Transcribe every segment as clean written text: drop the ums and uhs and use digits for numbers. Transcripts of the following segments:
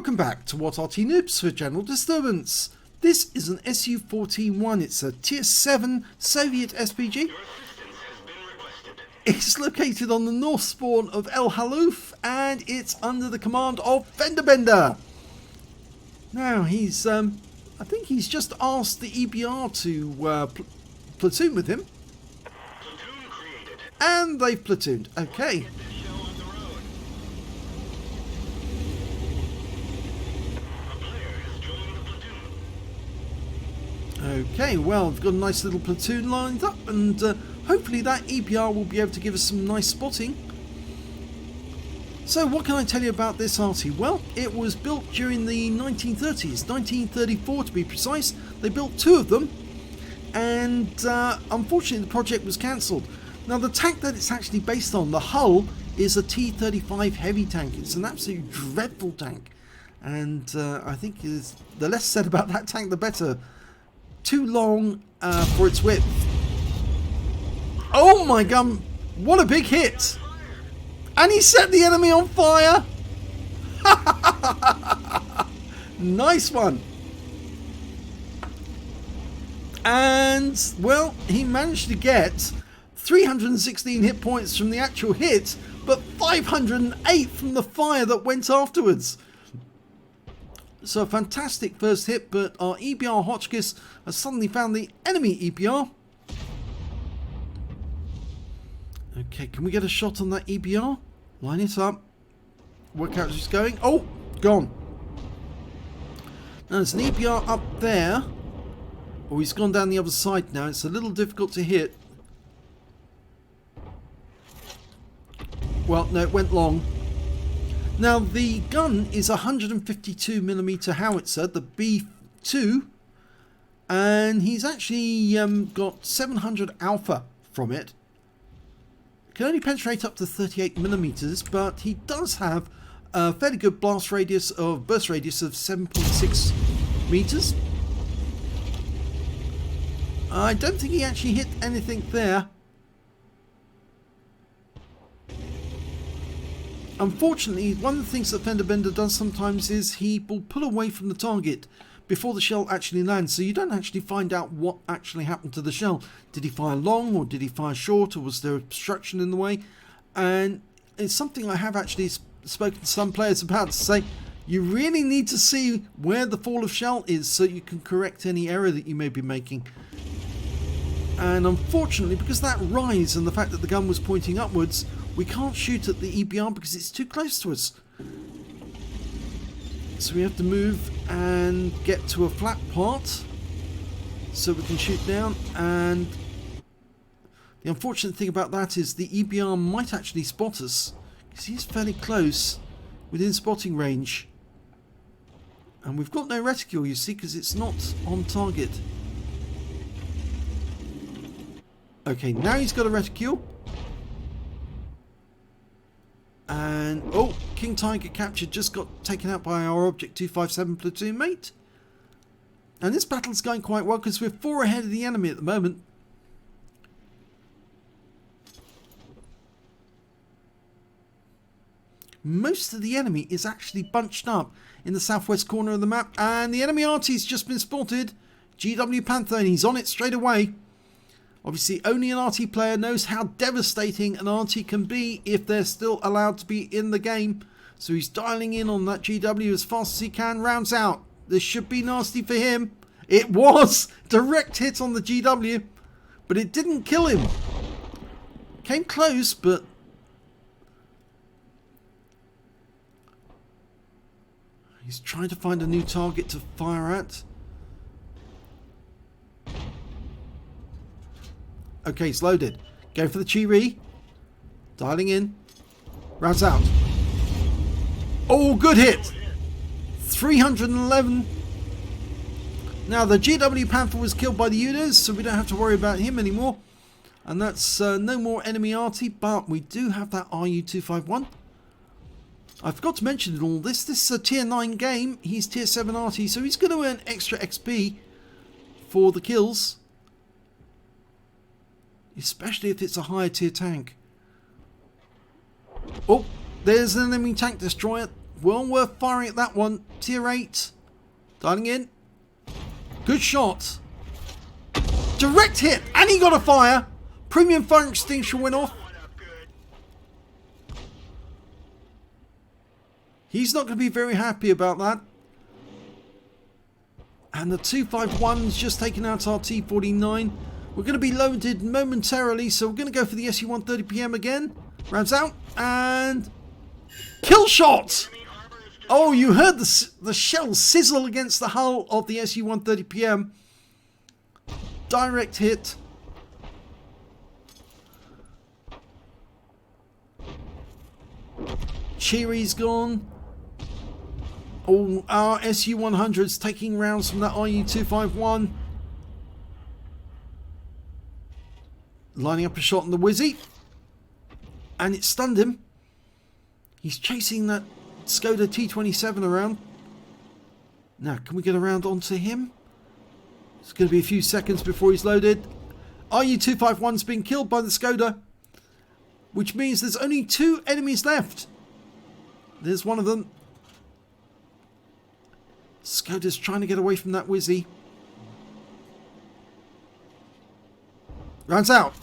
Welcome back to What Arty Noobs for General Disturbance. This is an SU-14-1. It's a Tier 7 Soviet SPG. It's located on the north spawn of Halluf, and it's under the command of FendaBenda. Now he's, I think he's just asked the EBR to platoon with him, and they've platooned. Okay. Okay, well, we've got a nice little platoon lined up, and hopefully that EBR will be able to give us some nice spotting. So what can I tell you about this Arty? Well, it was built during the 1930s, 1934 to be precise. They built two of them, and unfortunately the project was cancelled. Now the tank that it's actually based on, the hull, is a T-35 heavy tank. It's an absolutely dreadful tank, and I think the less said about that tank the better. Too long for its width. Oh my god, what a big hit! And he set the enemy on fire! Nice one! And, well, he managed to get 316 hit points from the actual hit, but 508 from the fire that went afterwards. So a fantastic first hit, but our EBR Hotchkiss has suddenly found the enemy EBR. Okay, can we get a shot on that EBR? Line it up. Work out where it's going. Oh, gone. Now there's an EBR up there. Oh, he's gone down the other side now. It's a little difficult to hit. Well, no, it went long. Now the gun is a 152mm howitzer, the B2, and he's actually got 700 alpha from it. Can only penetrate up to 38mm, but he does have a fairly good burst radius of 7.6 meters. I don't think he actually hit anything there. Unfortunately, one of the things that FendaBenda does sometimes is he will pull away from the target before the shell actually lands, so you don't actually find out what actually happened to the shell. Did he fire long, or did he fire short, or was there obstruction in the way? And it's something I have actually spoken to some players about, to say you really need to see where the fall of shell is so you can correct any error that you may be making. And unfortunately, because that rise and the fact that the gun was pointing upwards, we can't shoot at the EBR because it's too close to us. So we have to move and get to a flat part so we can shoot down. And the unfortunate thing about that is the EBR might actually spot us because he's fairly close within spotting range. And we've got no reticule, you see, because it's not on target. Okay, now he's got a reticule. And, oh, King Tiger captured, just got taken out by our Object 257 platoon mate. And this battle's going quite well because we're 4 ahead of the enemy at the moment. Most of the enemy is actually bunched up in the southwest corner of the map. And the enemy Arty's just been spotted. GW Panther, and he's on it straight away. Obviously, only an Arty player knows how devastating an Arty can be if they're still allowed to be in the game. So he's dialing in on that GW as fast as he can. Rounds out. This should be nasty for him. It was! Direct hit on the GW. But it didn't kill him. Came close, but... he's trying to find a new target to fire at. Okay, it's loaded. Go for the Chi-Ri. Dialing in. Rounds out. Oh, good hit. 311. Now, the GW Panther was killed by the Udas, so we don't have to worry about him anymore. And that's no more enemy Arty, but we do have that RU-251. I forgot to mention in all this, this is a Tier 9 game. He's Tier 7 Arty, so he's going to earn extra XP for the kills. Especially if it's a higher tier tank. Oh, there's an enemy tank destroyer well worth firing at that one. Tier 8. Dialing in. Good shot. Direct hit. And he got a fire. Premium fire extinguisher went off. He's not going to be very happy about that. And the 251's just taken out our T49. We're going to be loaded momentarily, so we're going to go for the SU-130PM again. Rounds out, and kill shot! Oh, you heard the shell sizzle against the hull of the SU-130PM. Direct hit. Cheery's gone. Oh, our SU-100's taking rounds from that RU-251. Lining up a shot on the Wizzy. And it stunned him. He's chasing that Skoda T27 around. Now, can we get around onto him? It's going to be a few seconds before he's loaded. RU-251's been killed by the Skoda, which means there's only 2 enemies left. There's one of them. Skoda's trying to get away from that Wizzy. Rounds out.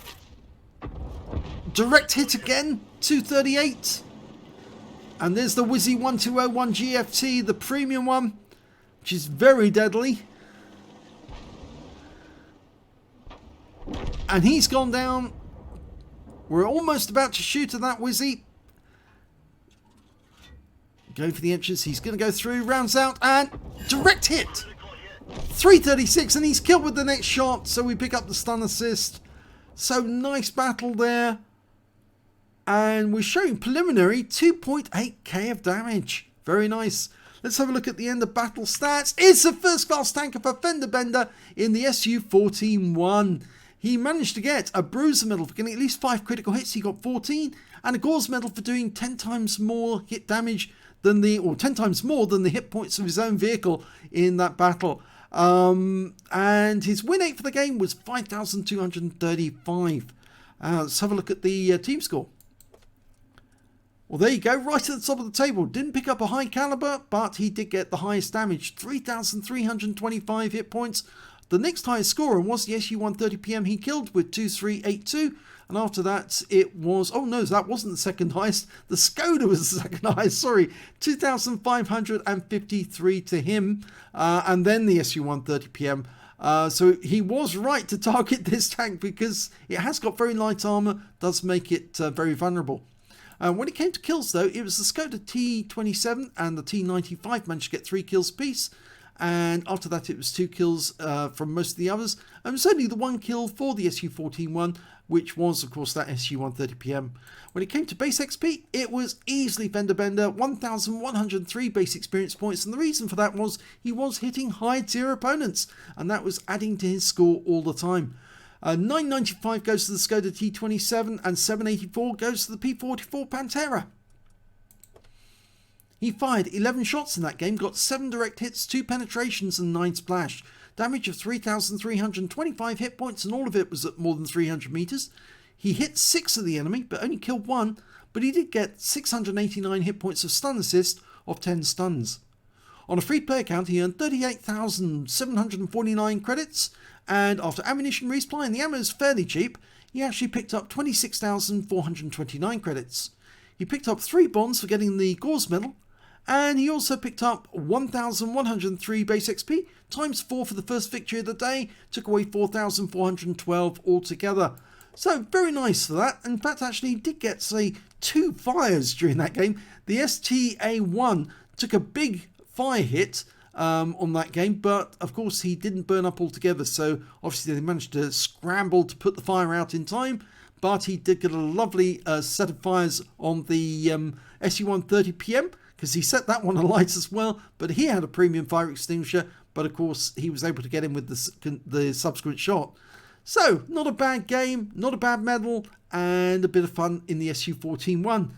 Direct hit again. 238. And there's the Wizzy 1201 GFT, the premium one, which is very deadly. And he's gone down. We're almost about to shoot at that Wizzy. Going for the entrance. He's going to go through. Rounds out and direct hit. 336, and he's killed with the next shot. So we pick up the stun assist. So nice battle there. And we're showing preliminary 2.8k of damage. Very nice. Let's have a look at the end of battle stats. It's a first class tanker for FendaBenda in the SU-14-1. He managed to get a Bruiser medal for getting at least 5 critical hits. He got 14. And a Gore's medal for doing 10 times more hit damage than 10 times more than the hit points of his own vehicle in that battle. And his win rate for the game was 5,235. Let's have a look at the team score. Well, there you go, right at the top of the table. Didn't pick up a high caliber, but he did get the highest damage, 3,325 hit points. The next highest scorer was the SU-130PM he killed with 2382. And after that, it was... Oh, no, that wasn't the second highest. The Skoda was the second highest, sorry. 2,553 to him. And then the SU-130PM. So he was right to target this tank because it has got very light armor. Does make it very vulnerable. When it came to kills, though, it was the Skoda T27 and the T95 managed to get 3 kills apiece. And after that, it was 2 kills from most of the others. And it was only the 1 kill for the SU-14-1, which was, of course, that SU-130PM. When it came to base XP, it was easily FendaBenda, 1,103 base experience points. And the reason for that was he was hitting high tier opponents. And that was adding to his score all the time. 995 goes to the Skoda T27 and 784 goes to the P44 Pantera. He fired 11 shots in that game, got 7 direct hits, 2 penetrations and 9 splash. Damage of 3,325 hit points, and all of it was at more than 300 meters. He hit 6 of the enemy but only killed 1, but he did get 689 hit points of stun assist of 10 stuns. On a free play account, he earned 38,749 credits, and after ammunition resupply, and the ammo is fairly cheap, he actually picked up 26,429 credits. He picked up 3 bonds for getting the Gore's medal, and he also picked up 1,103 base XP, times 4 for the first victory of the day, took away 4,412 altogether. So very nice for that. In fact, actually, he did get, say, 2 fires during that game. The STA-1 took a big fire hit on that game, but of course he didn't burn up altogether, so obviously they managed to scramble to put the fire out in time, but he did get a lovely set of fires on the SU-130PM, because he set that one alight as well, but he had a premium fire extinguisher, but of course he was able to get in with the subsequent shot. So, not a bad game, not a bad medal, and a bit of fun in the SU-14-1.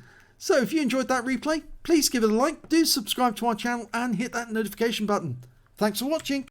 So if you enjoyed that replay, please give it a like, do subscribe to our channel and hit that notification button. Thanks for watching.